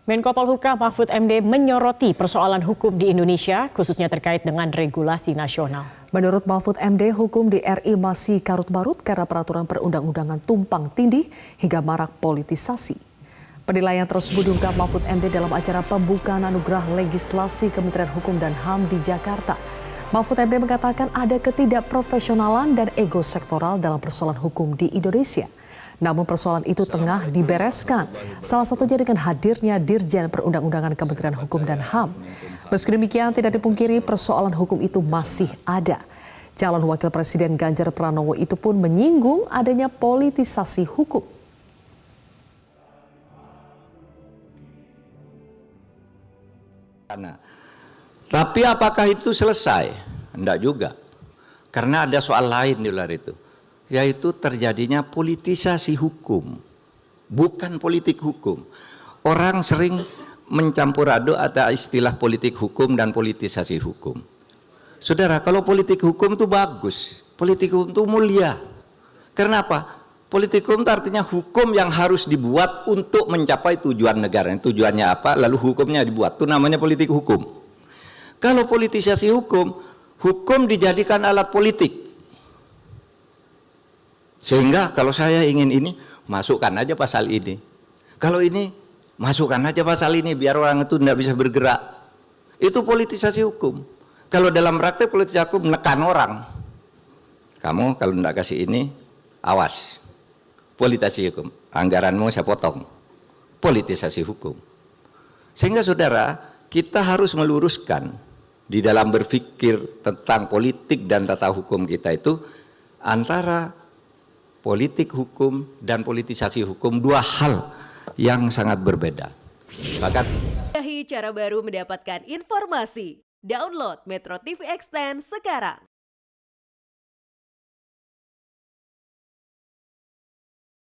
Menko Polhukam Mahfud MD menyoroti persoalan hukum di Indonesia, khususnya terkait dengan regulasi nasional. Menurut Mahfud MD, hukum di RI masih karut-marut karena peraturan perundang-undangan tumpang tindih hingga marak politisasi. Penilaian tersebut diungkap Mahfud MD dalam acara pembukaan anugerah legislasi Kementerian Hukum dan HAM di Jakarta. Mahfud MD mengatakan ada ketidakprofesionalan dan ego sektoral dalam persoalan hukum di Indonesia. Namun persoalan itu tengah dibereskan, salah satunya dengan hadirnya Dirjen Perundang-undangan Kementerian Hukum dan HAM. Meski demikian, tidak dipungkiri persoalan hukum itu masih ada. Calon Wakil Presiden Ganjar Pranowo itu pun menyinggung adanya politisasi hukum. Tapi apakah itu selesai? Enggak juga. Karena ada soal lain di luar itu, yaitu terjadinya politisasi hukum, bukan politik hukum. Orang sering mencampur aduk ada istilah politik hukum dan politisasi hukum. Saudara, kalau politik hukum itu bagus, politik hukum itu mulia. Kenapa? Politik hukum itu artinya hukum yang harus dibuat untuk mencapai tujuan negara. Tujuannya apa? Lalu hukumnya dibuat. Itu namanya politik hukum. Kalau politisasi hukum, hukum dijadikan alat politik. Sehingga kalau saya ingin ini, masukkan aja pasal ini. Kalau ini, masukkan aja pasal ini biar orang itu tidak bisa bergerak. Itu politisasi hukum. Kalau dalam praktek politisasi hukum menekan orang. Kamu kalau tidak kasih ini, awas. Politisasi hukum. Anggaranmu saya potong. Politisasi hukum. Sehingga saudara, kita harus meluruskan di dalam berpikir tentang politik dan tata hukum kita itu antara politik hukum dan politisasi hukum dua hal yang sangat berbeda. Bahkan cara baru mendapatkan informasi. Download Metro TV Extend sekarang.